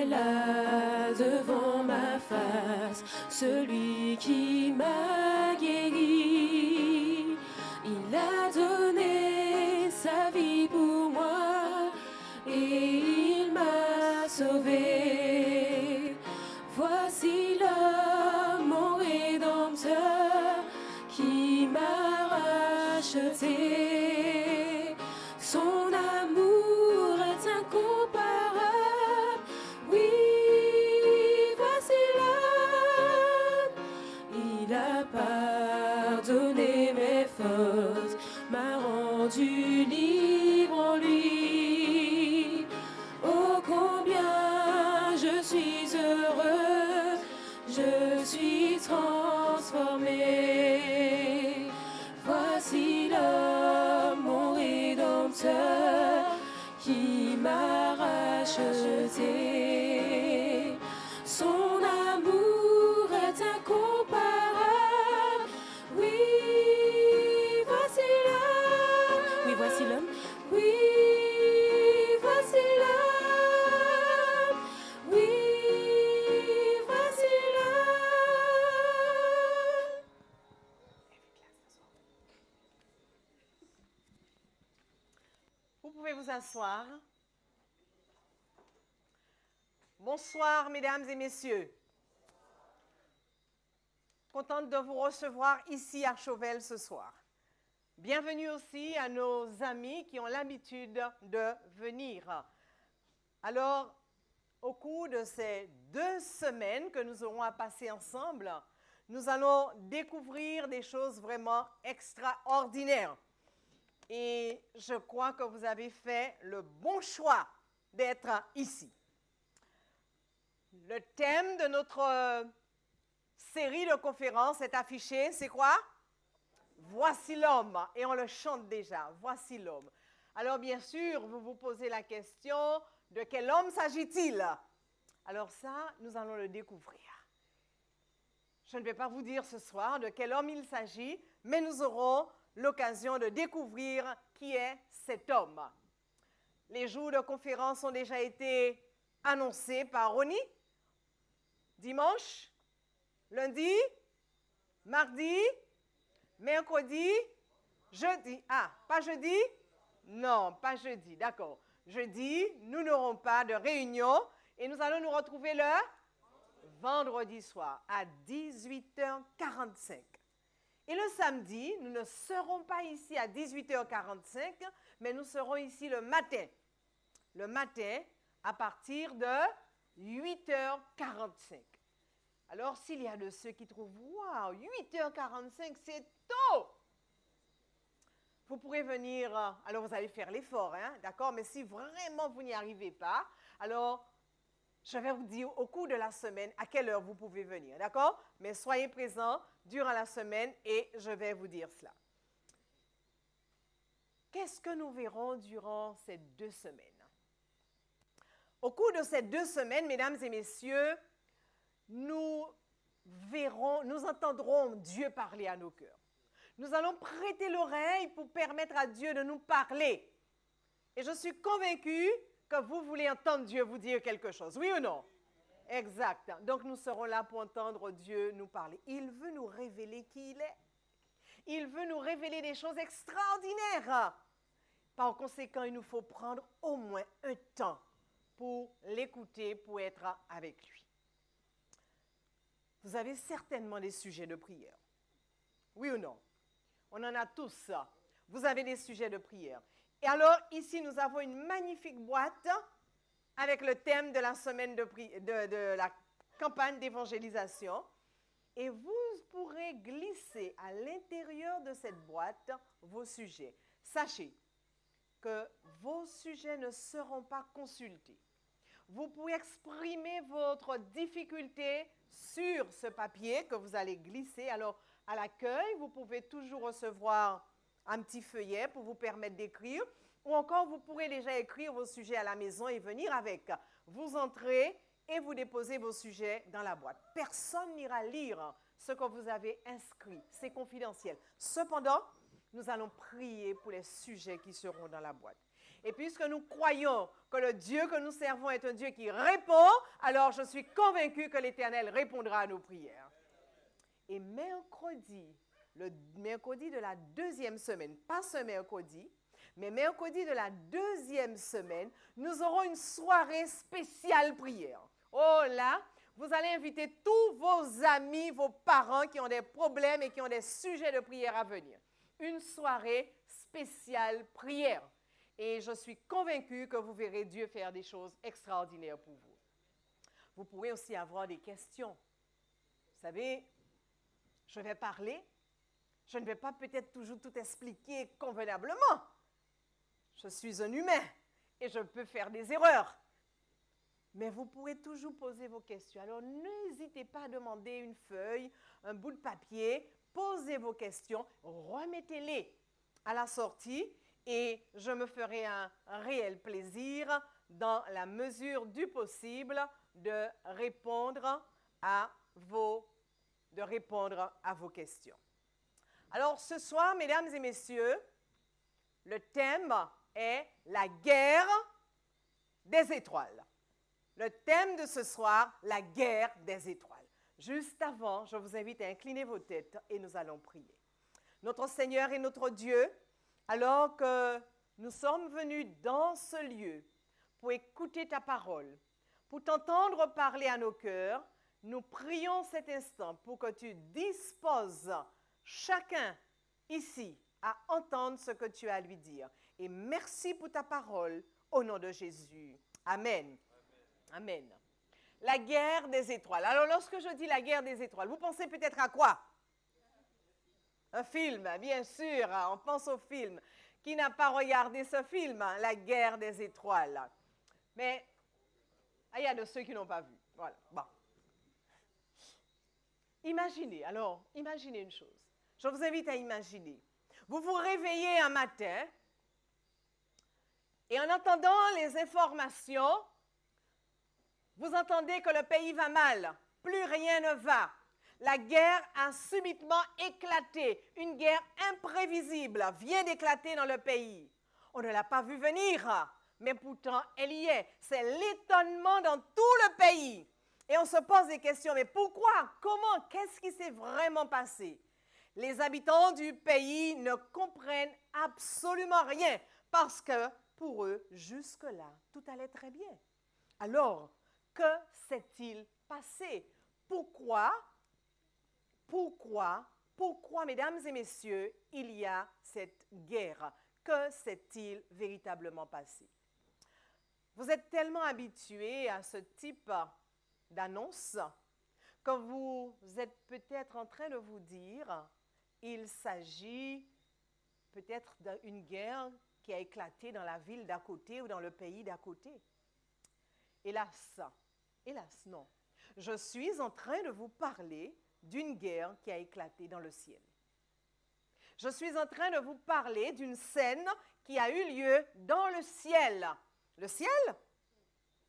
là devant ma face, celui qui m'a guéri. Il a donné sa vie pour moi et il m'a sauvé. Voici là mon Rédempteur qui m'a racheté. Son amour est incomparable. Oui, voici l'homme. Il a pardonné mes fautes, m'a rendu libre en lui. Oh, combien je suis heureux, je suis transformé. Voici l'homme, mon Rédempteur, qui m'a racheté. Son amour est incomparable. Oui, voici l'homme. Oui, voici l'homme. Oui, voici l'homme. Oui, voici l'homme. Vous pouvez vous asseoir. Bonsoir, mesdames et messieurs. Contente de vous recevoir ici à Chauvel ce soir. Bienvenue aussi à nos amis qui ont l'habitude de venir. Alors, au cours de ces 2 semaines que nous aurons à passer ensemble, nous allons découvrir des choses vraiment extraordinaires. Et je crois que vous avez fait le bon choix d'être ici. Le thème de notre série de conférences est affiché, c'est quoi? Voici l'homme. Et on le chante déjà, voici l'homme. Alors bien sûr, vous vous posez la question, de quel homme s'agit-il? Alors ça, nous allons le découvrir. Je ne vais pas vous dire ce soir de quel homme il s'agit, mais nous aurons l'occasion de découvrir qui est cet homme. Les jours de conférence ont déjà été annoncés par Ronnie. Dimanche, lundi, mardi, mercredi, jeudi. Ah, pas jeudi? Non, pas jeudi, d'accord. Jeudi, nous n'aurons pas de réunion et nous allons nous retrouver le vendredi soir à 18h45. Et le samedi, nous ne serons pas ici à 18h45, mais nous serons ici le matin. Le matin, à partir de 8h45. Alors, s'il y a de ceux qui trouvent, waouh, 8h45, c'est tôt! Vous pourrez venir, alors vous allez faire l'effort, hein, d'accord? Mais si vraiment vous n'y arrivez pas, alors je vais vous dire au cours de la semaine à quelle heure vous pouvez venir, d'accord? Mais soyez présents durant la semaine et je vais vous dire cela. Qu'est-ce que nous verrons durant ces 2 semaines? Au cours de ces 2 semaines, mesdames et messieurs, nous entendrons Dieu parler à nos cœurs. Nous allons prêter l'oreille pour permettre à Dieu de nous parler. Et je suis convaincue que vous voulez entendre Dieu vous dire quelque chose. Oui ou non? Exact. Donc nous serons là pour entendre Dieu nous parler. Il veut nous révéler qui il est. Il veut nous révéler des choses extraordinaires. Par conséquent, il nous faut prendre au moins un temps pour l'écouter, pour être avec lui. Vous avez certainement des sujets de prière. Oui ou non? On en a tous. Vous avez des sujets de prière. Et alors, ici, nous avons une magnifique boîte avec le thème de la semaine de la campagne d'évangélisation. Et vous pourrez glisser à l'intérieur de cette boîte vos sujets. Sachez que vos sujets ne seront pas consultés. Vous pouvez exprimer votre difficulté sur ce papier que vous allez glisser. Alors, à l'accueil, vous pouvez toujours recevoir un petit feuillet pour vous permettre d'écrire. Ou encore, vous pourrez déjà écrire vos sujets à la maison et venir avec. Vous entrez et vous déposez vos sujets dans la boîte. Personne n'ira lire ce que vous avez inscrit. C'est confidentiel. Cependant, nous allons prier pour les sujets qui seront dans la boîte. Et puisque nous croyons que le Dieu que nous servons est un Dieu qui répond, alors je suis convaincue que l'Éternel répondra à nos prières. Et mercredi, le mercredi de la deuxième semaine, pas ce mercredi, mais mercredi de la deuxième semaine, nous aurons une soirée spéciale prière. Oh là, vous allez inviter tous vos amis, vos parents qui ont des problèmes et qui ont des sujets de prière à venir. Une soirée spéciale prière. Et je suis convaincue que vous verrez Dieu faire des choses extraordinaires pour vous. Vous pourrez aussi avoir des questions. Vous savez, je vais parler. Je ne vais pas peut-être toujours tout expliquer convenablement. Je suis un humain et je peux faire des erreurs. Mais vous pourrez toujours poser vos questions. Alors, n'hésitez pas à demander une feuille, un bout de papier, posez vos questions, remettez-les à la sortie et je me ferai un réel plaisir, dans la mesure du possible, de répondre à vos questions. Alors, ce soir, mesdames et messieurs, le thème est la guerre des étoiles. Le thème de ce soir, la guerre des étoiles. Juste avant, je vous invite à incliner vos têtes et nous allons prier. Notre Seigneur et notre Dieu, alors que nous sommes venus dans ce lieu pour écouter ta parole, pour t'entendre parler à nos cœurs, nous prions cet instant pour que tu disposes chacun ici à entendre ce que tu as à lui dire. Et merci pour ta parole au nom de Jésus. Amen. Amen. La guerre des étoiles. Alors, lorsque je dis la guerre des étoiles, vous pensez peut-être à quoi? Un film, bien sûr. On pense au film. Qui n'a pas regardé ce film, La guerre des étoiles? Mais il y a de ceux qui n'ont pas vu. Voilà. Bon. Imaginez une chose. Je vous invite à imaginer. Vous vous réveillez un matin et en entendant les informations, vous entendez que le pays va mal, plus rien ne va. La guerre a subitement éclaté. Une guerre imprévisible vient d'éclater dans le pays. On ne l'a pas vu venir, mais pourtant elle y est. C'est l'étonnement dans tout le pays. Et on se pose des questions, mais pourquoi? Comment? Qu'est-ce qui s'est vraiment passé? Les habitants du pays ne comprennent absolument rien parce que pour eux, jusque-là, tout allait très bien. Alors, que s'est-il passé? Pourquoi, mesdames et messieurs, il y a cette guerre? Que s'est-il véritablement passé? Vous êtes tellement habitués à ce type d'annonce que vous êtes peut-être en train de vous dire, il s'agit peut-être d'une guerre qui a éclaté dans la ville d'à côté ou dans le pays d'à côté. Hélas, non. Je suis en train de vous parler d'une guerre qui a éclaté dans le ciel. Je suis en train de vous parler d'une scène qui a eu lieu dans le ciel. Le ciel?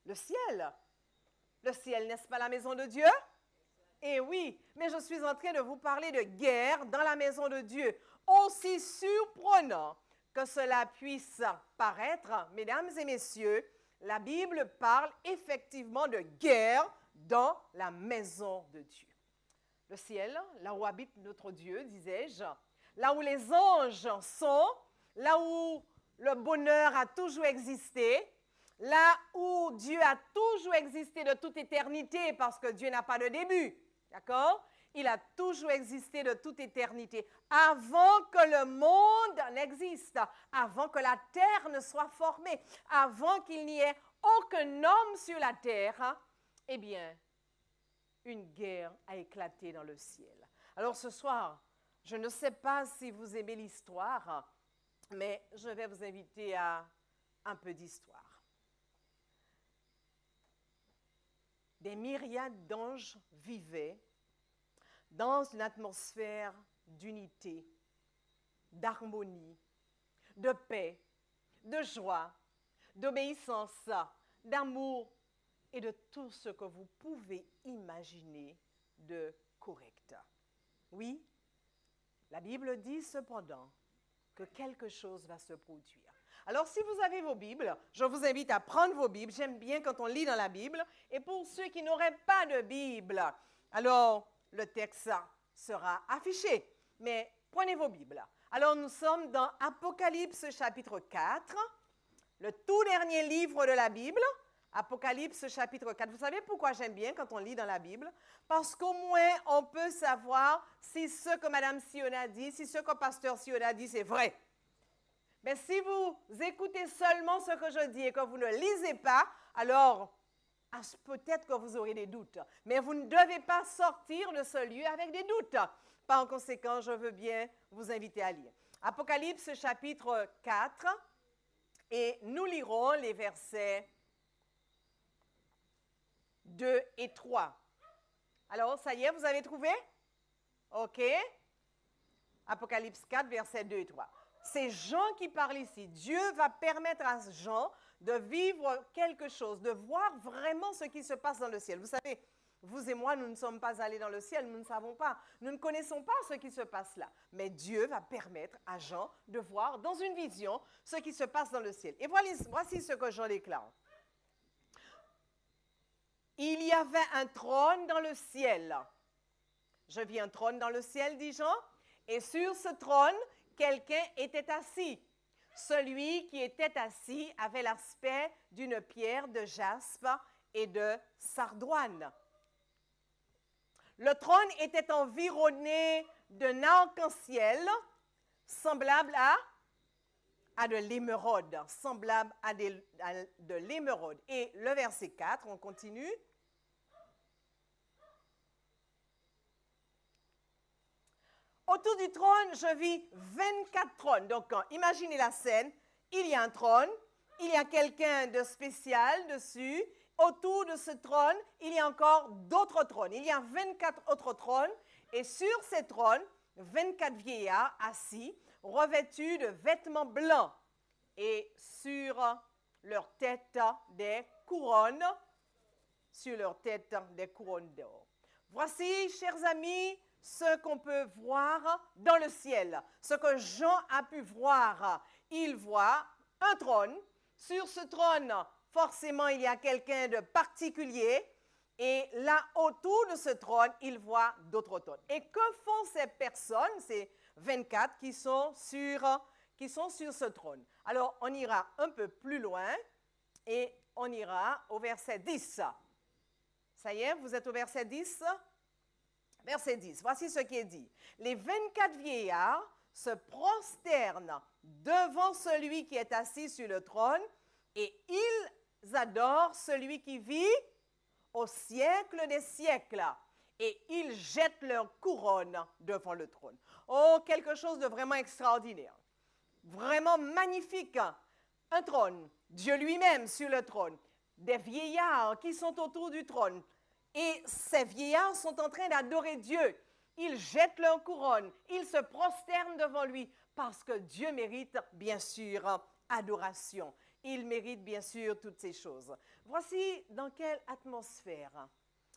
Le ciel. Le ciel, n'est-ce pas la maison de Dieu? Eh oui, mais je suis en train de vous parler de guerre dans la maison de Dieu. Aussi surprenant que cela puisse paraître, mesdames et messieurs, la Bible parle effectivement de guerre dans la maison de Dieu. Le ciel, là où habite notre Dieu, disais-je, là où les anges sont, là où le bonheur a toujours existé, là où Dieu a toujours existé de toute éternité, parce que Dieu n'a pas de début, d'accord? Il a toujours existé de toute éternité, avant que le monde n'existe, avant que la terre ne soit formée, avant qu'il n'y ait aucun homme sur la terre, eh bien, une guerre a éclaté dans le ciel. Alors ce soir, je ne sais pas si vous aimez l'histoire, mais je vais vous inviter à un peu d'histoire. Des myriades d'anges vivaient dans une atmosphère d'unité, d'harmonie, de paix, de joie, d'obéissance, d'amour et de tout ce que vous pouvez imaginer de correct. Oui, la Bible dit cependant que quelque chose va se produire. Alors, si vous avez vos Bibles, je vous invite à prendre vos Bibles. J'aime bien quand on lit dans la Bible. Et pour ceux qui n'auraient pas de Bible, alors le texte sera affiché. Mais prenez vos Bibles. Alors, nous sommes dans Apocalypse chapitre 4, le tout dernier livre de la Bible. Apocalypse chapitre 4. Vous savez pourquoi j'aime bien quand on lit dans la Bible? Parce qu'au moins, on peut savoir si ce que Mme Sion a dit, si ce que Pasteur Sion a dit, c'est vrai. Mais si vous écoutez seulement ce que je dis et que vous ne lisez pas, alors peut-être que vous aurez des doutes. Mais vous ne devez pas sortir de ce lieu avec des doutes. Par conséquent, je veux bien vous inviter à lire. Apocalypse chapitre 4, et nous lirons les versets 2 et 3. Alors, ça y est, vous avez trouvé? OK. Apocalypse 4, versets 2 et 3. C'est Jean qui parle ici. Dieu va permettre à Jean de vivre quelque chose, de voir vraiment ce qui se passe dans le ciel. Vous savez, vous et moi, nous ne sommes pas allés dans le ciel, nous ne savons pas, nous ne connaissons pas ce qui se passe là. Mais Dieu va permettre à Jean de voir dans une vision ce qui se passe dans le ciel. Et voici ce que Jean déclare. Il y avait un trône dans le ciel. Je vis un trône dans le ciel, dit Jean, et sur ce trône, quelqu'un était assis. Celui qui était assis avait l'aspect d'une pierre de jaspe et de sardoine. Le trône était environné d'un arc-en-ciel semblable à de l'émeraude, semblable à de l'émeraude. Et le verset 4, on continue. Autour du trône, je vis 24 trônes. Donc, imaginez la scène. Il y a un trône, il y a quelqu'un de spécial dessus. Autour de ce trône, il y a encore d'autres trônes. Il y a 24 autres trônes. Et sur ces trônes, 24 vieillards assis, revêtus de vêtements blancs. Et sur leur tête, des couronnes. Sur leur tête, des couronnes d'or. Voici, chers amis, ce qu'on peut voir dans le ciel, ce que Jean a pu voir. Il voit un trône. Sur ce trône, forcément, il y a quelqu'un de particulier. Et là, autour de ce trône, il voit d'autres trônes. Et que font ces personnes, ces 24 qui sont sur ce trône? Alors, on ira un peu plus loin et on ira au verset 10. Ça y est, vous êtes au verset 10? Verset 10, voici ce qui est dit. Les 24 vieillards se prosternent devant celui qui est assis sur le trône et ils adorent celui qui vit au siècle des siècles et ils jettent leur couronne devant le trône. Oh, quelque chose de vraiment extraordinaire, vraiment magnifique. Un trône, Dieu lui-même sur le trône, des vieillards qui sont autour du trône. Et ces vieillards sont en train d'adorer Dieu. Ils jettent leur couronne, ils se prosternent devant lui parce que Dieu mérite bien sûr adoration. Il mérite bien sûr toutes ces choses. Voici dans quelle atmosphère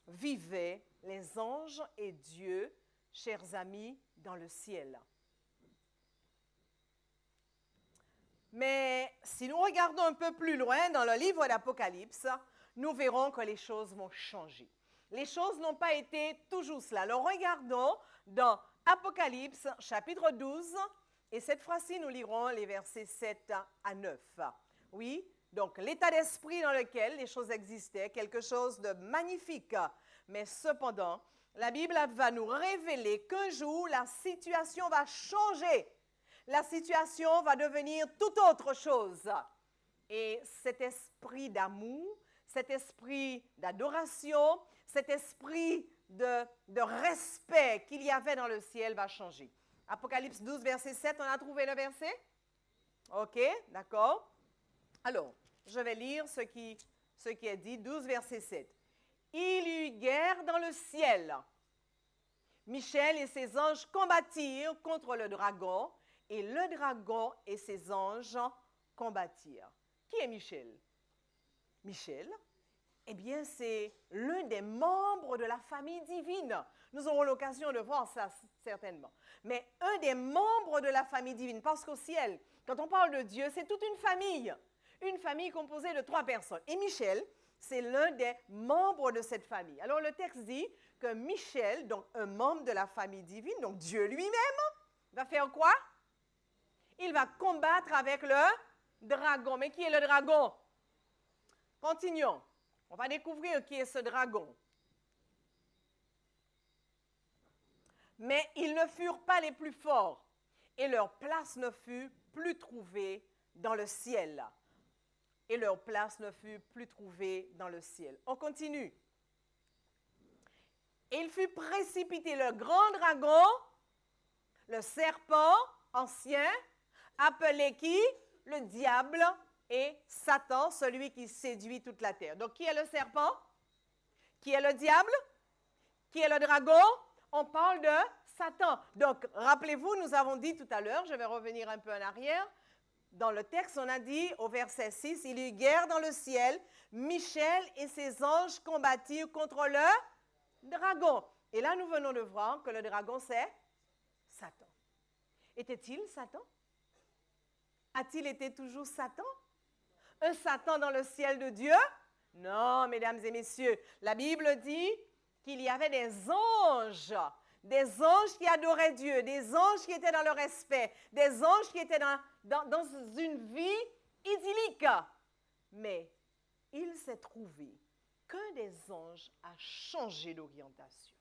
vivaient les anges et Dieu, chers amis, dans le ciel. Mais si nous regardons un peu plus loin dans le livre d'Apocalypse, nous verrons que les choses vont changer. Les choses n'ont pas été toujours cela. Alors regardons dans Apocalypse chapitre 12 et cette fois-ci nous lirons les versets 7 à 9. Oui, donc l'état d'esprit dans lequel les choses existaient, quelque chose de magnifique. Mais cependant, la Bible va nous révéler qu'un jour la situation va changer. La situation va devenir tout autre chose. Et cet esprit d'amour, cet esprit d'adoration, cet esprit de respect qu'il y avait dans le ciel va changer. Apocalypse 12, verset 7, on a trouvé le verset? OK, d'accord. Alors, je vais lire ce qui est dit, 12, verset 7. Il y eut guerre dans le ciel. Michel et ses anges combattirent contre le dragon, et le dragon et ses anges combattirent. Qui est Michel? Michel, eh bien, c'est l'un des membres de la famille divine. Nous aurons l'occasion de voir ça certainement. Mais un des membres de la famille divine, parce qu'au ciel, quand on parle de Dieu, c'est toute une famille composée de 3 personnes. Et Michel, c'est l'un des membres de cette famille. Alors le texte dit que Michel, donc un membre de la famille divine, donc Dieu lui-même, va faire quoi? Il va combattre avec le dragon. Mais qui est le dragon? Continuons. On va découvrir qui est ce dragon. Mais ils ne furent pas les plus forts, et leur place ne fut plus trouvée dans le ciel. Et leur place ne fut plus trouvée dans le ciel. On continue. Et il fut précipité, le grand dragon, le serpent ancien, appelé qui? Le diable et Satan, celui qui séduit toute la terre. Donc, qui est le serpent? Qui est le diable? Qui est le dragon? On parle de Satan. Donc, rappelez-vous, nous avons dit tout à l'heure, je vais revenir un peu en arrière, dans le texte, on a dit au verset 6, « Il y eut guerre dans le ciel, Michel et ses anges combattirent contre le dragon. » Et là, nous venons de voir que le dragon, c'est Satan. Était-il Satan? A-t-il été toujours Satan? Un Satan dans le ciel de Dieu? Non, mesdames et messieurs. La Bible dit qu'il y avait des anges qui adoraient Dieu, des anges qui étaient dans le respect, des anges qui étaient dans une vie idyllique. Mais il s'est trouvé qu'un des anges a changé d'orientation.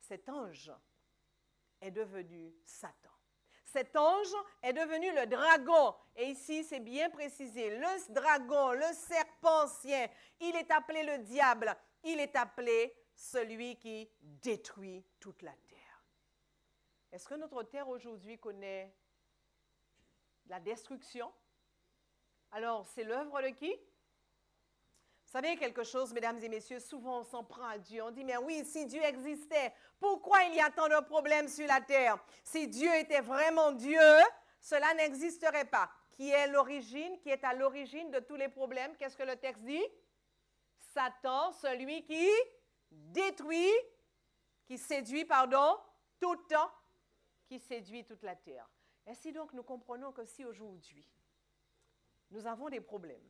Cet ange est devenu Satan. Cet ange est devenu le dragon. Et ici, c'est bien précisé. Le dragon, le serpent ancien, il est appelé le diable. Il est appelé celui qui détruit toute la terre. Est-ce que notre terre aujourd'hui connaît la destruction? Alors, c'est l'œuvre de qui? Vous savez quelque chose, mesdames et messieurs, souvent on s'en prend à Dieu. On dit, mais oui, si Dieu existait, pourquoi il y a tant de problèmes sur la terre? Si Dieu était vraiment Dieu, cela n'existerait pas. Qui est l'origine, qui est à l'origine de tous les problèmes? Qu'est-ce que le texte dit? Satan, celui qui détruit, qui séduit toute la terre. Ainsi donc, nous comprenons que si aujourd'hui, nous avons des problèmes,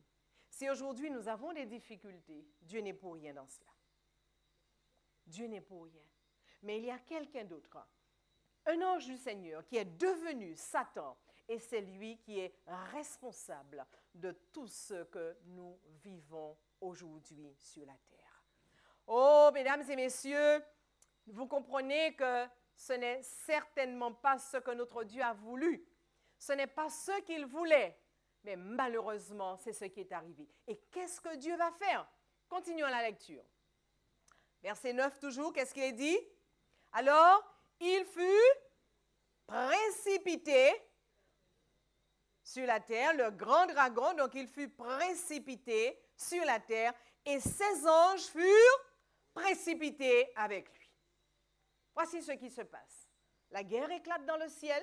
si aujourd'hui nous avons des difficultés, Dieu n'est pour rien dans cela. Dieu n'est pour rien. Mais il y a quelqu'un d'autre, un ange du Seigneur qui est devenu Satan, et c'est lui qui est responsable de tout ce que nous vivons aujourd'hui sur la terre. Oh, mesdames et messieurs, vous comprenez que ce n'est certainement pas ce que notre Dieu a voulu. Ce n'est pas ce qu'il voulait. Mais malheureusement, c'est ce qui est arrivé. Et qu'est-ce que Dieu va faire? Continuons la lecture. Verset 9 toujours, qu'est-ce qu'il est dit? Alors, il fut précipité sur la terre, le grand dragon, donc il fut précipité sur la terre, et ses anges furent précipités avec lui. Voici ce qui se passe. La guerre éclate dans le ciel,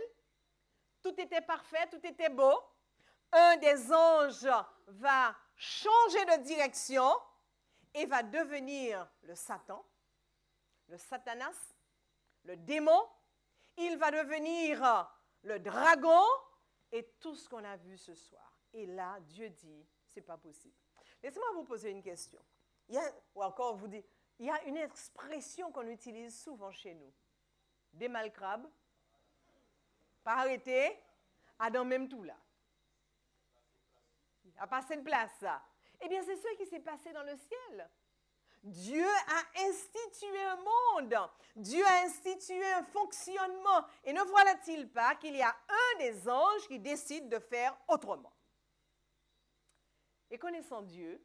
tout était parfait, tout était beau. Un des anges va changer de direction et va devenir le Satan, le Satanas, le démon. Il va devenir le dragon et tout ce qu'on a vu ce soir. Et là, Dieu dit, c'est pas possible. Laissez-moi vous poser une question. Ou encore vous dire, il y a une expression qu'on utilise souvent chez nous. Des malcrabes, pas arrêter, Adam même tout là. À passer de place. Eh bien, c'est ce qui s'est passé dans le ciel. Dieu a institué un monde. Dieu a institué un fonctionnement. Et ne voilà-t-il pas qu'il y a un des anges qui décide de faire autrement? Et connaissant Dieu,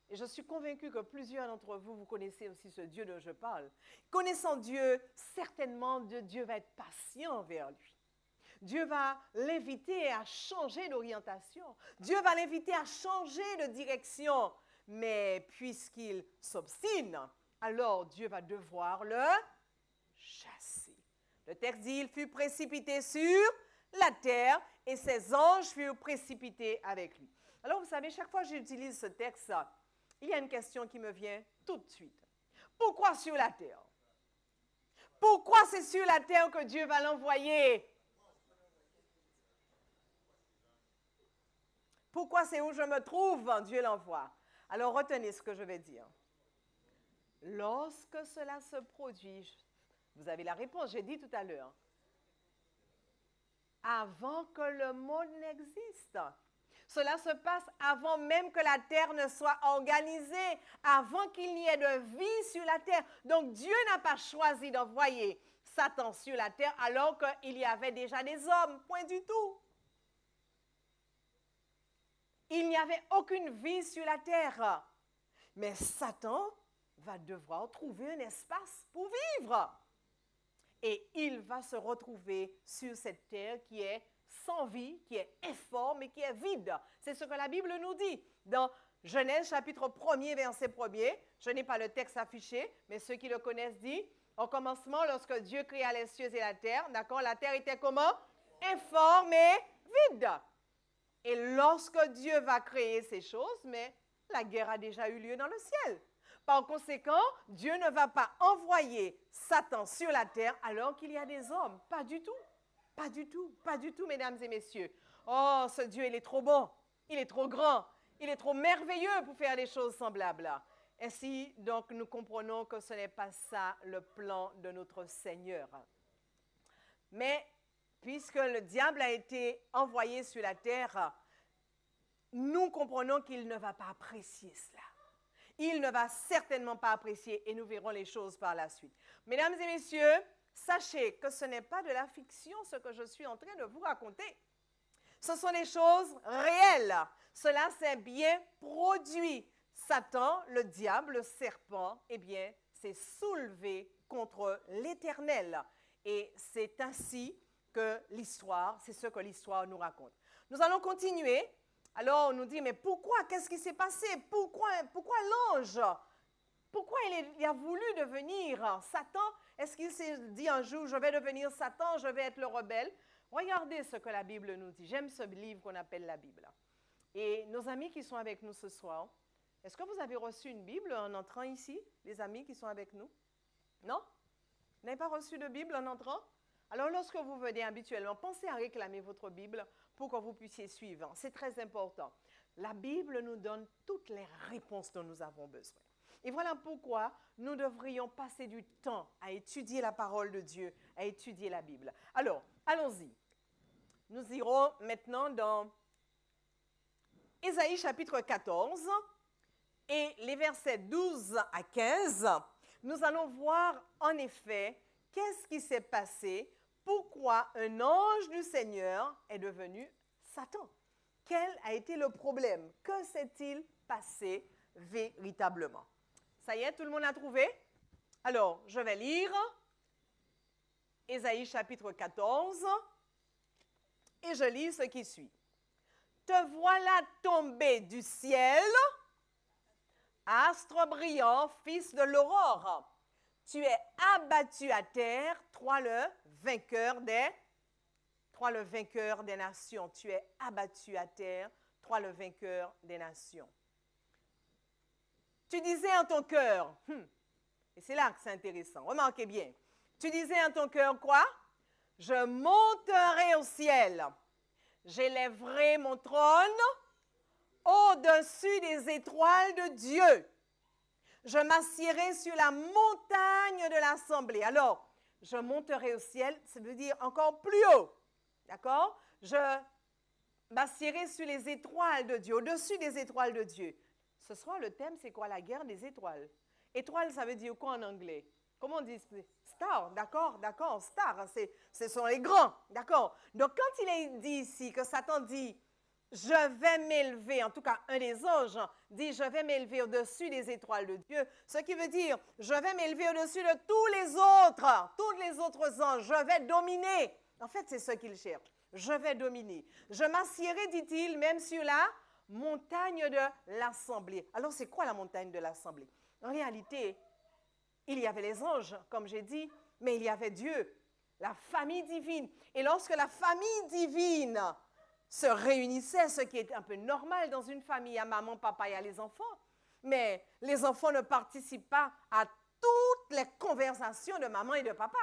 et je suis convaincue que plusieurs d'entre vous, vous connaissez aussi ce Dieu dont je parle. Connaissant Dieu, certainement Dieu va être patient envers lui. Dieu va l'inviter à changer d'orientation. Dieu va l'inviter à changer de direction. Mais puisqu'il s'obstine, alors Dieu va devoir le chasser. Le texte dit, il fut précipité sur la terre et ses anges furent précipités avec lui. Alors vous savez, chaque fois que j'utilise ce texte, il y a une question qui me vient tout de suite. Pourquoi sur la terre? Pourquoi c'est sur la terre que Dieu va l'envoyer? Pourquoi c'est où je me trouve, Dieu l'envoie? Alors retenez ce que je vais dire. Lorsque cela se produit, vous avez la réponse, j'ai dit tout à l'heure. Avant que le monde n'existe. Cela se passe avant même que la terre ne soit organisée, avant qu'il n'y ait de vie sur la terre. Donc Dieu n'a pas choisi d'envoyer Satan sur la terre alors qu'il y avait déjà des hommes. Point du tout. Il n'y avait aucune vie sur la terre. Mais Satan va devoir trouver un espace pour vivre. Et il va se retrouver sur cette terre qui est sans vie, qui est informe et qui est vide. C'est ce que la Bible nous dit. Dans Genèse chapitre 1er, verset 1er, je n'ai pas le texte affiché, mais ceux qui le connaissent disent, au commencement, lorsque Dieu créa les cieux et la terre, d'accord, la terre était comment? Informe et vide. Et lorsque Dieu va créer ces choses, mais la guerre a déjà eu lieu dans le ciel. Par conséquent, Dieu ne va pas envoyer Satan sur la terre alors qu'il y a des hommes. Pas du tout. Pas du tout. Pas du tout, mesdames et messieurs. Oh, ce Dieu, il est trop bon. Il est trop grand. Il est trop merveilleux pour faire des choses semblables. Ainsi, donc, nous comprenons que ce n'est pas ça le plan de notre Seigneur. Mais, puisque le diable a été envoyé sur la terre, nous comprenons qu'il ne va pas apprécier cela. Il ne va certainement pas apprécier et nous verrons les choses par la suite. Mesdames et messieurs, sachez que ce n'est pas de la fiction ce que je suis en train de vous raconter. Ce sont des choses réelles. Cela s'est bien produit. Satan, le diable, le serpent, eh bien, s'est soulevé contre l'Éternel. Et c'est ainsi que l'histoire, c'est ce que l'histoire nous raconte. Nous allons continuer. Alors, on nous dit, mais pourquoi? Qu'est-ce qui s'est passé? Pourquoi l'ange? Pourquoi il a voulu devenir Satan? Est-ce qu'il s'est dit un jour, je vais devenir Satan, je vais être le rebelle? Regardez ce que la Bible nous dit. J'aime ce livre qu'on appelle la Bible. Et nos amis qui sont avec nous ce soir, est-ce que vous avez reçu une Bible en entrant ici, les amis qui sont avec nous? Non? Vous n'avez pas reçu de Bible en entrant? Alors, lorsque vous venez habituellement, pensez à réclamer votre Bible pour que vous puissiez suivre. C'est très important. La Bible nous donne toutes les réponses dont nous avons besoin. Et voilà pourquoi nous devrions passer du temps à étudier la parole de Dieu, à étudier la Bible. Alors, allons-y. Nous irons maintenant dans Ésaïe chapitre 14 et les versets 12 à 15. Nous allons voir en effet qu'est-ce qui s'est passé. Pourquoi un ange du Seigneur est devenu Satan? Quel a été le problème? Que s'est-il passé véritablement? Ça y est, tout le monde a trouvé? Alors, je vais lire Ésaïe chapitre 14 et je lis ce qui suit. Te voilà tombé du ciel, astre brillant, fils de l'aurore. Tu es abattu à terre, toi le vainqueur des nations. Tu es abattu à terre, toi le vainqueur des nations. Tu disais en ton cœur, et c'est là que c'est intéressant, remarquez bien. Tu disais en ton cœur quoi? Je monterai au ciel, j'élèverai mon trône au-dessus des étoiles de Dieu. Je m'assiérai sur la montagne de l'assemblée. Alors, je monterai au ciel, ça veut dire encore plus haut. D'accord? Je m'assiérai sur les étoiles de Dieu, au-dessus des étoiles de Dieu. Ce soir, le thème, c'est quoi? La guerre des étoiles. Étoile, ça veut dire quoi en anglais? Comment on dit? Star, d'accord, star, ce sont les grands, d'accord? Donc, quand il est dit ici, que Satan dit, je vais m'élever, en tout cas, un des anges dit, je vais m'élever au-dessus des étoiles de Dieu, ce qui veut dire, je vais m'élever au-dessus de tous les autres anges, je vais dominer. En fait, c'est ce qu'il cherche. Je vais dominer. Je m'assiérai, dit-il, même sur la montagne de l'assemblée. Alors, c'est quoi la montagne de l'assemblée? En réalité, il y avait les anges, comme j'ai dit, mais il y avait Dieu, la famille divine. Et lorsque la famille divine se réunissait, ce qui est un peu normal dans une famille, il y a maman, papa, il y a les enfants. Mais les enfants ne participent pas à toutes les conversations de maman et de papa.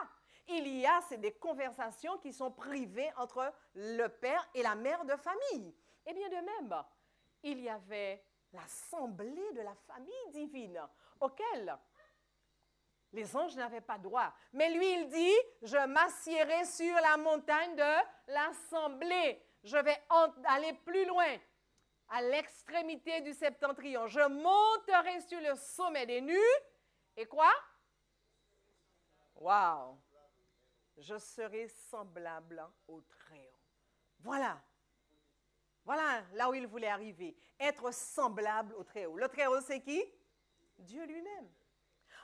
Il y a, c'est des conversations qui sont privées entre le père et la mère de famille. Et bien de même, il y avait l'assemblée de la famille divine auquel les anges n'avaient pas droit. Mais lui, il dit, je m'assiérai sur la montagne de l'assemblée. Je vais aller plus loin, à l'extrémité du septentrion. Je monterai sur le sommet des nues. Et quoi? Wow! Je serai semblable au Très-Haut. Voilà. Voilà là où il voulait arriver. Être semblable au Très-Haut. Le Très-Haut, c'est qui? Dieu lui-même.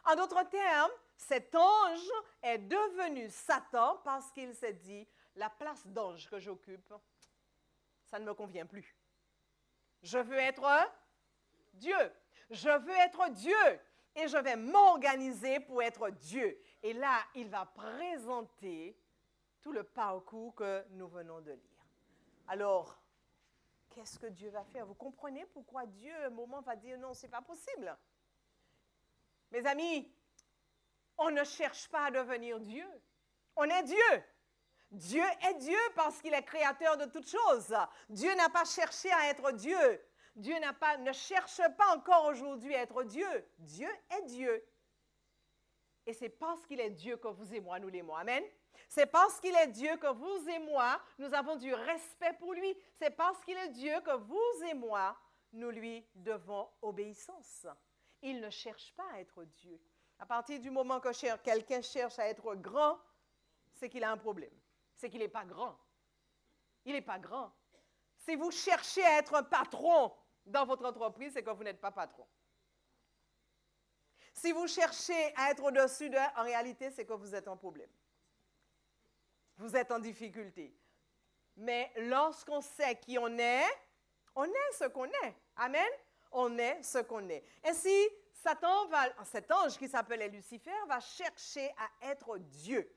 En d'autres termes, cet ange est devenu Satan parce qu'il s'est dit, la place d'ange que j'occupe, ça ne me convient plus. Je veux être Dieu. Je veux être Dieu. Et je vais m'organiser pour être Dieu. Et là, il va présenter tout le parcours que nous venons de lire. Alors, qu'est-ce que Dieu va faire? Vous comprenez pourquoi Dieu, à un moment, va dire non, ce n'est pas possible. Mes amis, on ne cherche pas à devenir Dieu. On est Dieu. Dieu est Dieu parce qu'il est créateur de toutes choses. Dieu n'a pas cherché à être Dieu. Dieu ne cherche pas encore aujourd'hui à être Dieu. Dieu est Dieu. Et c'est parce qu'il est Dieu que vous et moi, nous l'aimons. Amen. C'est parce qu'il est Dieu que vous et moi, nous avons du respect pour lui. C'est parce qu'il est Dieu que vous et moi, nous lui devons obéissance. Il ne cherche pas à être Dieu. À partir du moment que quelqu'un cherche à être grand, c'est qu'il a un problème. C'est qu'il n'est pas grand. Il n'est pas grand. Si vous cherchez à être un patron dans votre entreprise, c'est que vous n'êtes pas patron. Si vous cherchez à être au-dessus d'eux, en réalité, c'est que vous êtes en problème. Vous êtes en difficulté. Mais lorsqu'on sait qui on est ce qu'on est. Amen? On est ce qu'on est. Ainsi, cet ange qui s'appelait Lucifer va chercher à être Dieu.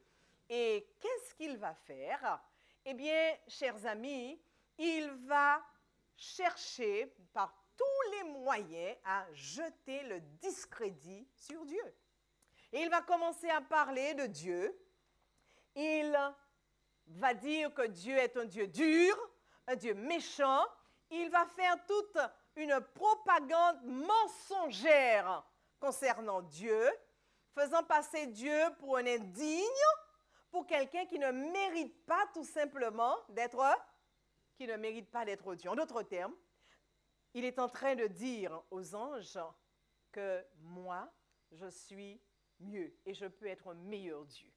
Et qu'est-ce qu'il va faire? Eh bien, chers amis, il va chercher par tous les moyens à jeter le discrédit sur Dieu. Et il va commencer à parler de Dieu. Il va dire que Dieu est un Dieu dur, un Dieu méchant. Il va faire toute une propagande mensongère concernant Dieu, faisant passer Dieu pour un indigne, pour quelqu'un qui ne mérite pas tout simplement d'être Dieu. En d'autres termes, il est en train de dire aux anges que moi, je suis mieux et je peux être un meilleur Dieu.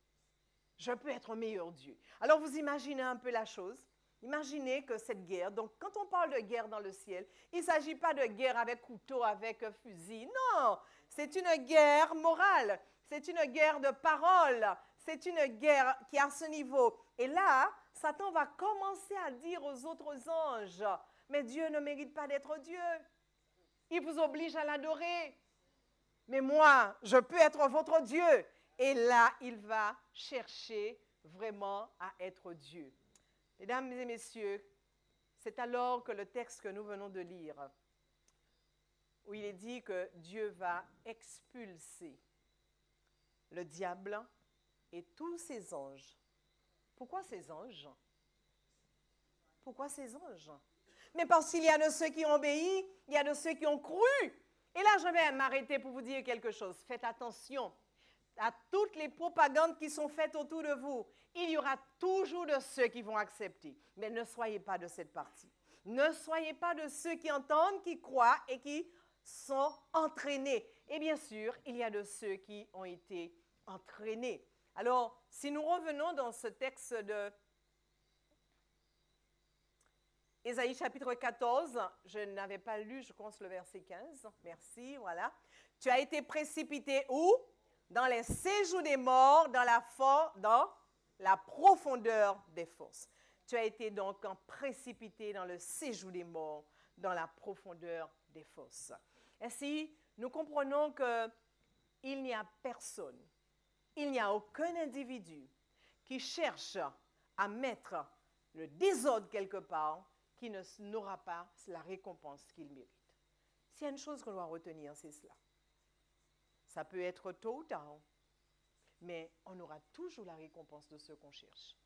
Je peux être un meilleur Dieu. Alors vous imaginez un peu la chose. Imaginez que cette guerre, donc quand on parle de guerre dans le ciel, il ne s'agit pas de guerre avec couteau, avec fusil. Non, c'est une guerre morale. C'est une guerre de parole. C'est une guerre qui est à ce niveau. Et là, Satan va commencer à dire aux autres anges, mais Dieu ne mérite pas d'être Dieu. Il vous oblige à l'adorer. Mais moi, je peux être votre Dieu. Et là, il va chercher vraiment à être Dieu. Mesdames et messieurs, c'est alors que le texte que nous venons de lire, où il est dit que Dieu va expulser le diable et tous ses anges. Pourquoi ces anges? Pourquoi ces anges? Mais parce qu'il y a de ceux qui ont obéi, il y a de ceux qui ont cru. Et là, je vais m'arrêter pour vous dire quelque chose. Faites attention à toutes les propagandes qui sont faites autour de vous. Il y aura toujours de ceux qui vont accepter. Mais ne soyez pas de cette partie. Ne soyez pas de ceux qui entendent, qui croient et qui sont entraînés. Et bien sûr, il y a de ceux qui ont été entraînés. Alors, si nous revenons dans ce texte de Ésaïe chapitre 14, je n'avais pas lu, je pense, le verset 15. Merci, voilà. Tu as été précipité où? Dans les séjours des morts, dans la profondeur des fosses. Tu as été donc précipité dans le séjour des morts, dans la profondeur des fosses. Ainsi, nous comprenons qu'il n'y a personne, il n'y a aucun individu qui cherche à mettre le désordre quelque part qui n'aura pas la récompense qu'il mérite. S'il y a une chose qu'on doit retenir, c'est cela. Ça peut être tôt ou tard, mais on aura toujours la récompense de ce qu'on cherche.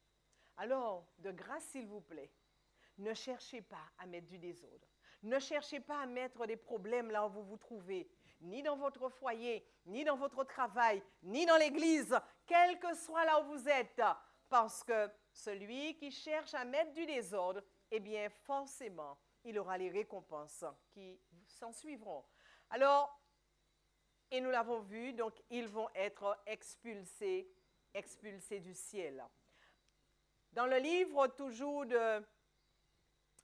Alors, de grâce, s'il vous plaît, ne cherchez pas à mettre du désordre. Ne cherchez pas à mettre des problèmes là où vous vous trouvez, ni dans votre foyer, ni dans votre travail, ni dans l'église, quel que soit là où vous êtes, parce que celui qui cherche à mettre du désordre, eh bien, forcément, il aura les récompenses qui s'en suivront. Alors, et nous l'avons vu, donc ils vont être expulsés du ciel. Dans le livre toujours de...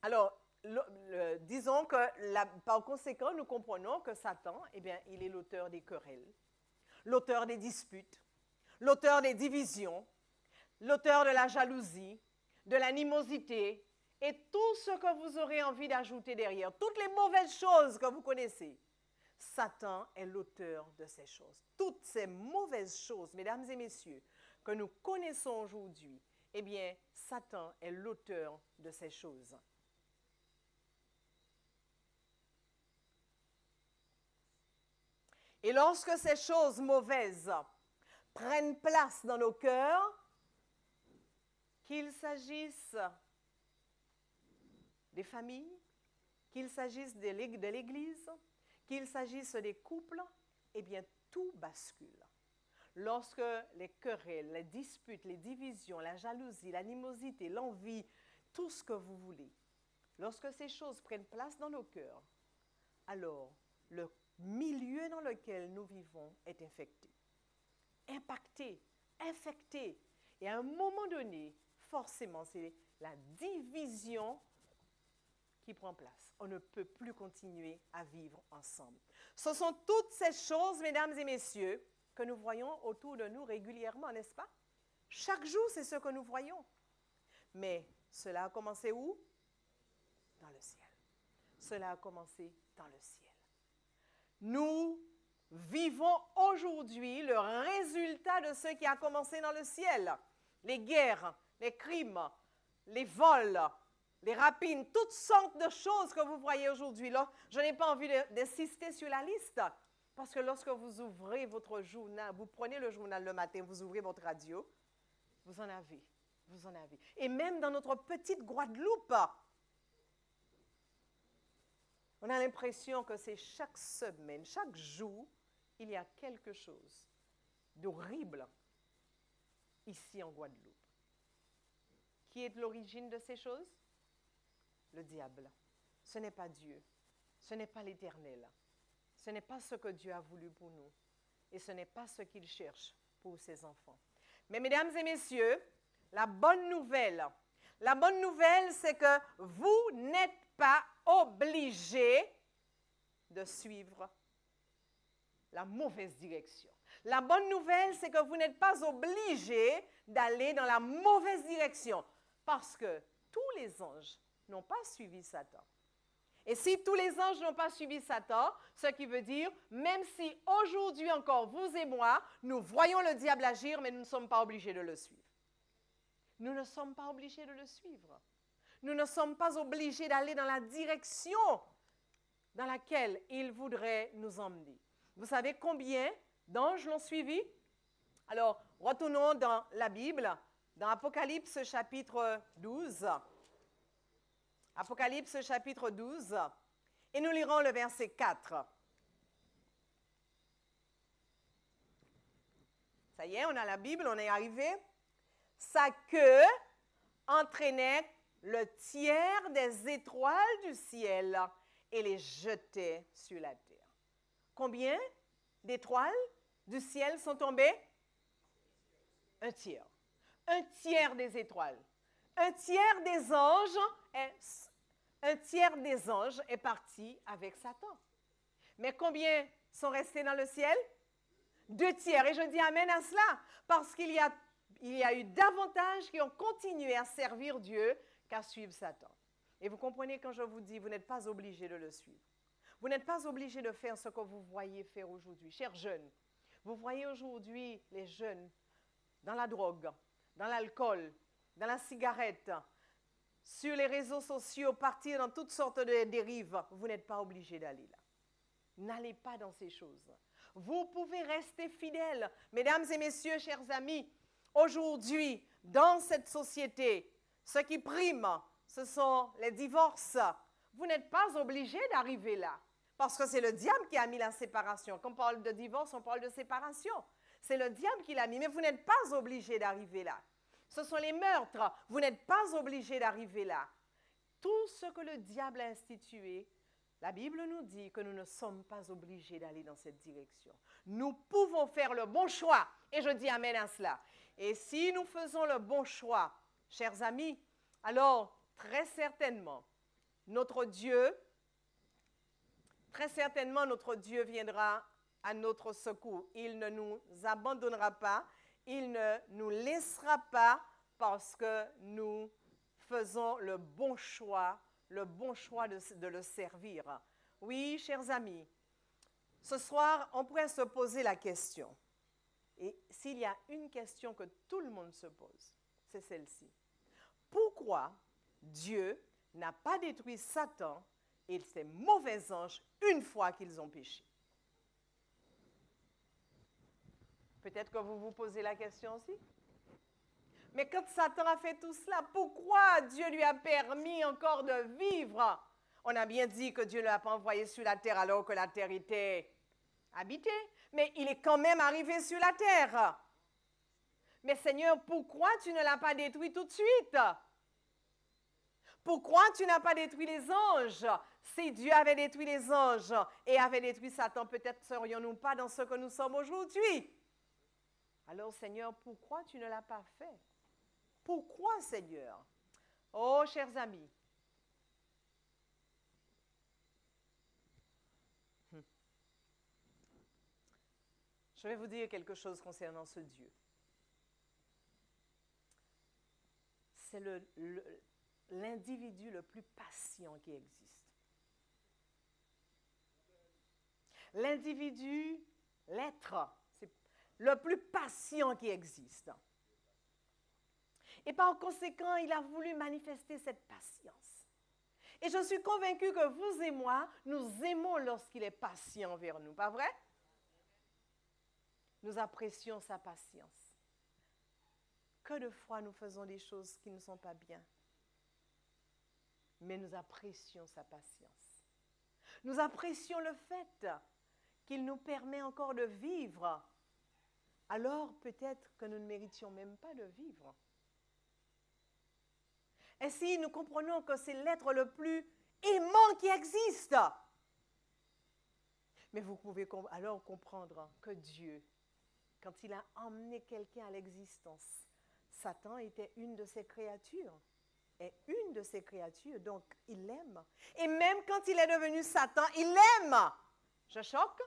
Alors, disons que par conséquent, nous comprenons que Satan, eh bien, il est l'auteur des querelles, l'auteur des disputes, l'auteur des divisions, l'auteur de la jalousie, de l'animosité, et tout ce que vous aurez envie d'ajouter derrière, toutes les mauvaises choses que vous connaissez. Satan est l'auteur de ces choses. Toutes ces mauvaises choses, mesdames et messieurs, que nous connaissons aujourd'hui, eh bien, Satan est l'auteur de ces choses. Et lorsque ces choses mauvaises prennent place dans nos cœurs, qu'il s'agisse des familles, qu'il s'agisse de l'Église, qu'il s'agisse des couples, eh bien, tout bascule. Lorsque les querelles, les disputes, les divisions, la jalousie, l'animosité, l'envie, tout ce que vous voulez, lorsque ces choses prennent place dans nos cœurs, alors le milieu dans lequel nous vivons est infecté, impacté, infecté. Et à un moment donné, forcément, c'est la division qui prend place. On ne peut plus continuer à vivre ensemble. Ce sont toutes ces choses, mesdames et messieurs, que nous voyons autour de nous régulièrement, n'est-ce pas? Chaque jour, c'est ce que nous voyons. Mais cela a commencé où? Dans le ciel. Cela a commencé dans le ciel. Nous vivons aujourd'hui le résultat de ce qui a commencé dans le ciel. Les guerres, les crimes, les vols, les rapines, toutes sortes de choses que vous voyez aujourd'hui. Là, je n'ai pas envie d'insister sur la liste, parce que lorsque vous ouvrez votre journal, vous prenez le journal le matin, vous ouvrez votre radio, vous en avez. Et même dans notre petite Guadeloupe, on a l'impression que c'est chaque semaine, chaque jour, il y a quelque chose d'horrible ici en Guadeloupe. Qui est l'origine de ces choses? Le diable. Ce n'est pas Dieu. Ce n'est pas l'Éternel. Ce n'est pas ce que Dieu a voulu pour nous. Et ce n'est pas ce qu'il cherche pour ses enfants. Mais mesdames et messieurs, la bonne nouvelle, c'est que vous n'êtes pas obligés de suivre la mauvaise direction. La bonne nouvelle, c'est que vous n'êtes pas obligés d'aller dans la mauvaise direction, parce que tous les anges n'ont pas suivi Satan. Et si tous les anges n'ont pas suivi Satan, ce qui veut dire, même si aujourd'hui encore, vous et moi, nous voyons le diable agir, mais nous ne sommes pas obligés de le suivre. Nous ne sommes pas obligés de le suivre. Nous ne sommes pas obligés d'aller dans la direction dans laquelle il voudrait nous emmener. Vous savez combien d'anges l'ont suivi? Alors, retournons dans la Bible, dans Apocalypse chapitre 12. Apocalypse chapitre 12, et nous lirons le verset 4. Ça y est, on a la Bible, on est arrivé. Sa queue entraînait le tiers des étoiles du ciel et les jetait sur la terre. Combien d'étoiles du ciel sont tombées? Un tiers. Un tiers des étoiles. Un tiers des anges est parti avec Satan. Mais combien sont restés dans le ciel? 2 tiers. Et je dis amen à cela, parce qu'il y a eu davantage qui ont continué à servir Dieu qu'à suivre Satan. Et vous comprenez quand je vous dis, vous n'êtes pas obligés de le suivre. Vous n'êtes pas obligés de faire ce que vous voyez faire aujourd'hui. Chers jeunes, vous voyez aujourd'hui les jeunes dans la drogue, dans l'alcool, dans la cigarette, sur les réseaux sociaux, partir dans toutes sortes de dérives. Vous n'êtes pas obligés d'aller là. N'allez pas dans ces choses. Vous pouvez rester fidèles. Mesdames et messieurs, chers amis, aujourd'hui, dans cette société, ce qui prime, ce sont les divorces. Vous n'êtes pas obligé d'arriver là, parce que c'est le diable qui a mis la séparation. Quand on parle de divorce, on parle de séparation. C'est le diable qui l'a mis, mais vous n'êtes pas obligé d'arriver là. Ce sont les meurtres. Vous n'êtes pas obligé d'arriver là. Tout ce que le diable a institué, la Bible nous dit que nous ne sommes pas obligés d'aller dans cette direction. Nous pouvons faire le bon choix. Et je dis amen à cela. Et si nous faisons le bon choix, chers amis, alors très certainement, notre Dieu viendra à notre secours. Il ne nous abandonnera pas. Il ne nous laissera pas parce que nous faisons le bon choix de le servir. Oui, chers amis, ce soir, on pourrait se poser la question. Et s'il y a une question que tout le monde se pose, c'est celle-ci. Pourquoi Dieu n'a pas détruit Satan et ses mauvais anges une fois qu'ils ont péché? Peut-être que vous vous posez la question aussi. Mais quand Satan a fait tout cela, pourquoi Dieu lui a permis encore de vivre? On a bien dit que Dieu ne l'a pas envoyé sur la terre alors que la terre était habitée. Mais il est quand même arrivé sur la terre. Mais Seigneur, pourquoi tu ne l'as pas détruit tout de suite? Pourquoi tu n'as pas détruit les anges? Si Dieu avait détruit les anges et avait détruit Satan, peut-être ne serions-nous pas dans ce que nous sommes aujourd'hui. Alors Seigneur, pourquoi tu ne l'as pas fait? Pourquoi Seigneur? Oh, chers amis, je vais vous dire quelque chose concernant ce Dieu. C'est l'individu le plus patient qui existe. L'individu, l'être, c'est le plus patient qui existe. Et par conséquent, il a voulu manifester cette patience. Et je suis convaincue que vous et moi, nous aimons lorsqu'il est patient envers nous, pas vrai? Nous apprécions sa patience. Que de fois nous faisons des choses qui ne sont pas bien, mais nous apprécions sa patience. Nous apprécions le fait qu'il nous permet encore de vivre, alors peut-être que nous ne méritions même pas de vivre. Ainsi, nous comprenons que c'est l'être le plus aimant qui existe. Mais vous pouvez alors comprendre que Dieu, quand il a emmené quelqu'un à l'existence, Satan était une de ses créatures. Est une de ses créatures, donc il l'aime. Et même quand il est devenu Satan, il l'aime. Je choque?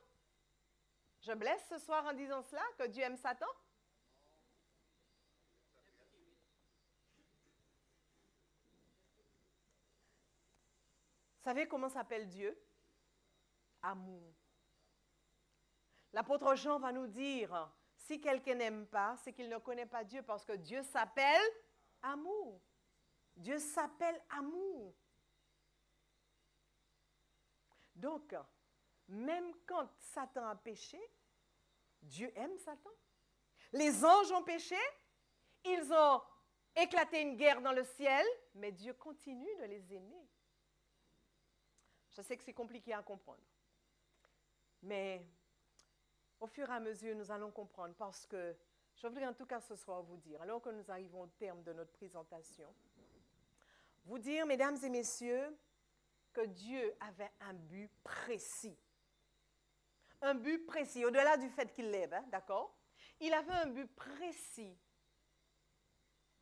Je blesse ce soir en disant cela, que Dieu aime Satan? Vous savez comment s'appelle Dieu? Amour. L'apôtre Jean va nous dire, si quelqu'un n'aime pas, c'est qu'il ne connaît pas Dieu parce que Dieu s'appelle amour. Dieu s'appelle amour. Donc, même quand Satan a péché, Dieu aime Satan. Les anges ont péché, ils ont éclaté une guerre dans le ciel, mais Dieu continue de les aimer. Je sais que c'est compliqué à comprendre, mais au fur et à mesure, nous allons comprendre parce que je voudrais en tout cas ce soir vous dire, alors que nous arrivons au terme de notre présentation, vous dire, mesdames et messieurs, que Dieu avait un but précis. Un but précis, au-delà du fait qu'il l'aime, hein, d'accord? Il avait un but précis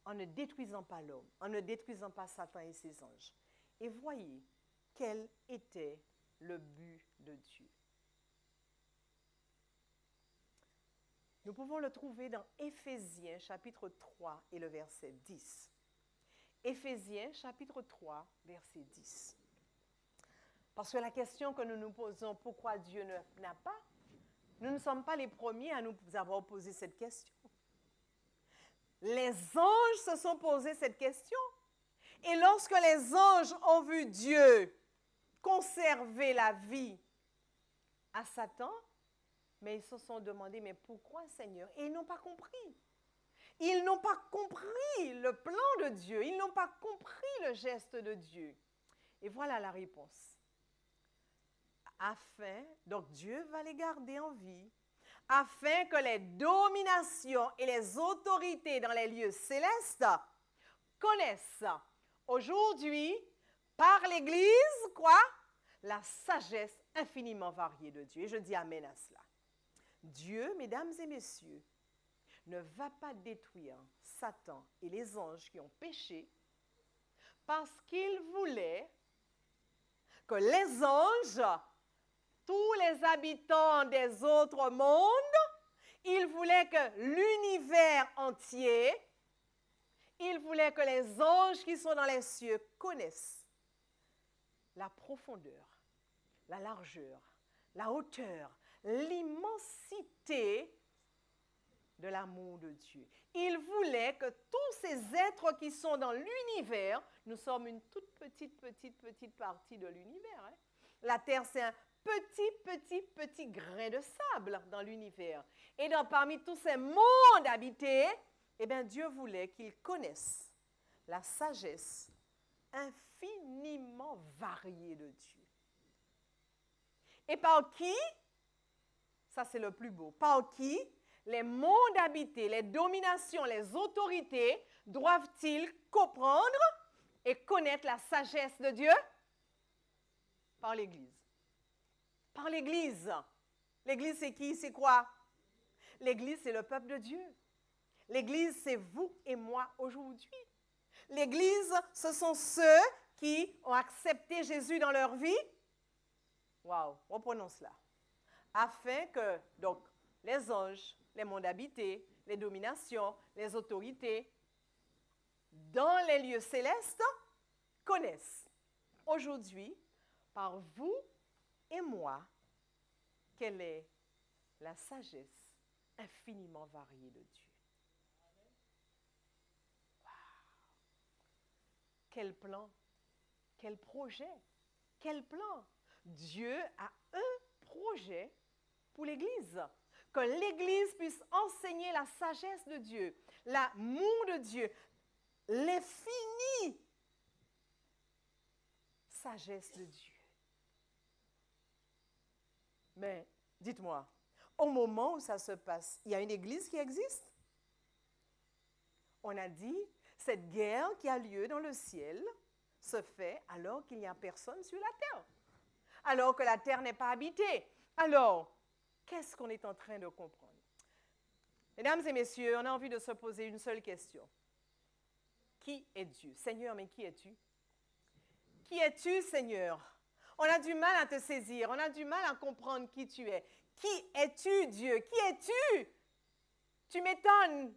en ne détruisant pas l'homme, en ne détruisant pas Satan et ses anges. Et voyez quel était le but de Dieu. Nous pouvons le trouver dans Éphésiens chapitre 3 et le verset 10. Éphésiens chapitre 3, verset 10. Parce que la question que nous nous posons, pourquoi Dieu n'a pas, nous ne sommes pas les premiers à nous avoir posé cette question. Les anges se sont posé cette question. Et lorsque les anges ont vu Dieu conserver la vie à Satan, mais ils se sont demandé, mais pourquoi Seigneur? Et ils n'ont pas compris. Ils n'ont pas compris le plan de Dieu. Ils n'ont pas compris le geste de Dieu. Et voilà la réponse. Donc Dieu va les garder en vie, afin que les dominations et les autorités dans les lieux célestes connaissent aujourd'hui, par l'Église, quoi? La sagesse infiniment variée de Dieu. Et je dis amen à cela. Dieu, mesdames et messieurs, ne va pas détruire Satan et les anges qui ont péché parce qu'il voulait que les anges, tous les habitants des autres mondes, il voulait que l'univers entier, il voulait que les anges qui sont dans les cieux connaissent la profondeur, la largeur, la hauteur, l'immensité de l'amour de Dieu. Il voulait que tous ces êtres qui sont dans l'univers, nous sommes une toute petite partie de l'univers. Hein? La Terre, c'est un petit grain de sable dans l'univers. Et parmi tous ces mondes habités, eh bien, Dieu voulait qu'ils connaissent la sagesse infiniment variée de Dieu. Et par qui? Ça, c'est le plus beau. Par qui les mondes habités, les dominations, les autorités doivent-ils comprendre et connaître la sagesse de Dieu? Par l'Église. Par l'Église. L'Église, c'est qui? C'est quoi? L'Église, c'est le peuple de Dieu. L'Église, c'est vous et moi aujourd'hui. L'Église, ce sont ceux qui ont accepté Jésus dans leur vie. Waouh, reprenons cela. Afin que, donc, les anges, les mondes habités, les dominations, les autorités, dans les lieux célestes, connaissent aujourd'hui, par vous et moi, quelle est la sagesse infiniment variée de Dieu. Wow. Quel plan, quel projet, quel plan. Dieu a un projet pour l'Église. Que l'Église puisse enseigner la sagesse de Dieu, l'amour de Dieu, l'infinie sagesse de Dieu. Mais dites-moi, au moment où ça se passe, il y a une Église qui existe? On a dit, cette guerre qui a lieu dans le ciel se fait alors qu'il n'y a personne sur la terre, alors que la terre n'est pas habitée. Alors, qu'est-ce qu'on est en train de comprendre? Mesdames et messieurs, on a envie de se poser une seule question. Qui est Dieu? Seigneur, mais qui es-tu? Qui es-tu, Seigneur? On a du mal à te saisir, on a du mal à comprendre qui tu es. Qui es-tu, Dieu? Qui es-tu? Tu m'étonnes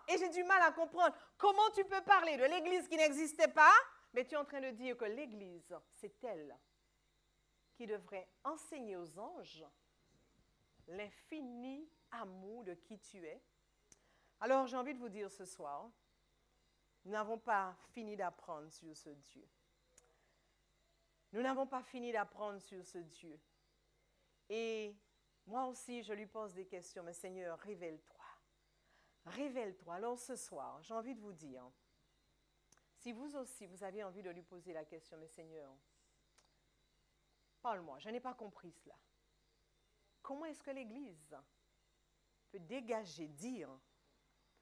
et j'ai du mal à comprendre. Comment tu peux parler de l'Église qui n'existait pas, mais tu es en train de dire que l'Église, c'est elle qui devrait enseigner aux anges l'infini amour de qui tu es. Alors, j'ai envie de vous dire ce soir, nous n'avons pas fini d'apprendre sur ce Dieu. Nous n'avons pas fini d'apprendre sur ce Dieu. Et moi aussi, je lui pose des questions, mais Seigneur, révèle-toi. Révèle-toi. Alors, ce soir, j'ai envie de vous dire, si vous aussi, vous avez envie de lui poser la question, mais Seigneur, parle-moi, je n'ai pas compris cela. Comment est-ce que l'Église peut dégager, dire,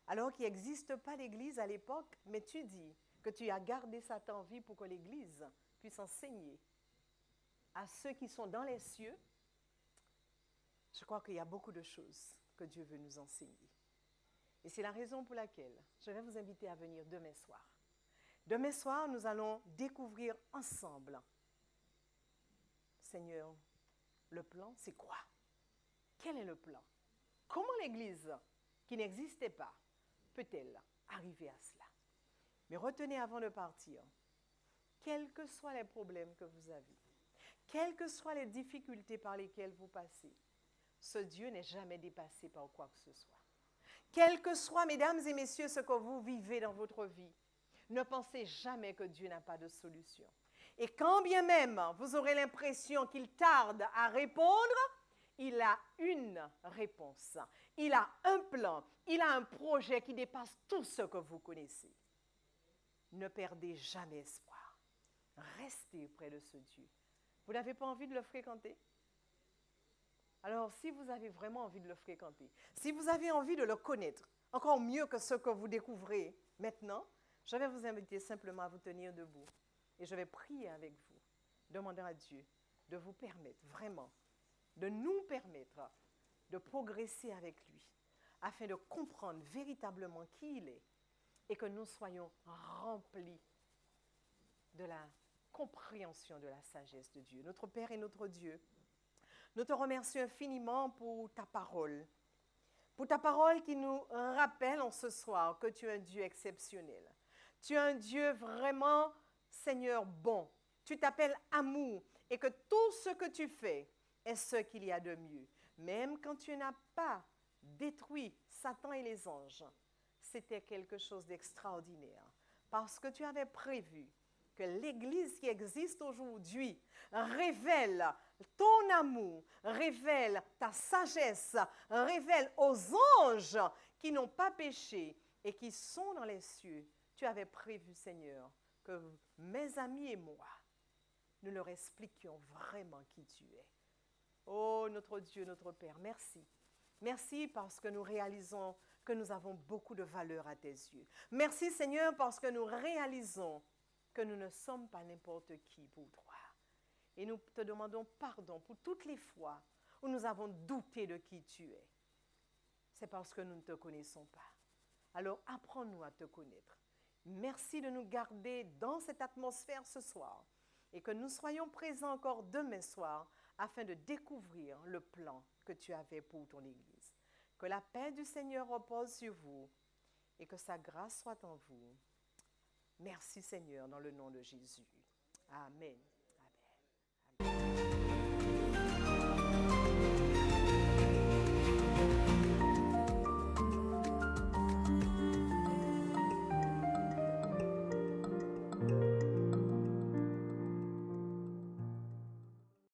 alors qu'il n'existe pas l'Église à l'époque, mais tu dis que tu as gardé Satan en vie pour que l'Église puisse enseigner à ceux qui sont dans les cieux? Je crois qu'il y a beaucoup de choses que Dieu veut nous enseigner. Et c'est la raison pour laquelle je vais vous inviter à venir demain soir. Demain soir, nous allons découvrir ensemble, Seigneur, le plan, c'est quoi? Quel est le plan? Comment l'Église, qui n'existait pas, peut-elle arriver à cela? Mais retenez avant de partir, quels que soient les problèmes que vous avez, quelles que soient les difficultés par lesquelles vous passez, ce Dieu n'est jamais dépassé par quoi que ce soit. Quel que soit, mesdames et messieurs, ce que vous vivez dans votre vie, ne pensez jamais que Dieu n'a pas de solution. Et quand bien même vous aurez l'impression qu'il tarde à répondre, il a une réponse. Il a un plan. Il a un projet qui dépasse tout ce que vous connaissez. Ne perdez jamais espoir. Restez près de ce Dieu. Vous n'avez pas envie de le fréquenter? Alors, si vous avez vraiment envie de le fréquenter, si vous avez envie de le connaître, encore mieux que ce que vous découvrez maintenant, je vais vous inviter simplement à vous tenir debout. Et je vais prier avec vous, demander à Dieu de vous permettre vraiment, de nous permettre de progresser avec lui, afin de comprendre véritablement qui il est et que nous soyons remplis de la compréhension de la sagesse de Dieu. Notre Père et notre Dieu, nous te remercions infiniment pour ta parole qui nous rappelle en ce soir que tu es un Dieu exceptionnel. Tu es un Dieu vraiment, Seigneur, bon. Tu t'appelles amour et que tout ce que tu fais est ce qu'il y a de mieux. Même quand tu n'as pas détruit Satan et les anges, c'était quelque chose d'extraordinaire parce que tu avais prévu que l'Église qui existe aujourd'hui révèle ton amour, révèle ta sagesse, révèle aux anges qui n'ont pas péché et qui sont dans les cieux. Tu avais prévu, Seigneur, que mes amis et moi, nous leur expliquions vraiment qui tu es. Oh, notre Dieu, notre Père, merci. Merci parce que nous réalisons que nous avons beaucoup de valeur à tes yeux. Merci, Seigneur, parce que nous réalisons que nous ne sommes pas n'importe qui pour toi. Et nous te demandons pardon pour toutes les fois où nous avons douté de qui tu es. C'est parce que nous ne te connaissons pas. Alors apprends-nous à te connaître. Merci de nous garder dans cette atmosphère ce soir et que nous soyons présents encore demain soir afin de découvrir le plan que tu avais pour ton Église. Que la paix du Seigneur repose sur vous et que sa grâce soit en vous. Merci Seigneur, dans le nom de Jésus. Amen. Amen. Amen.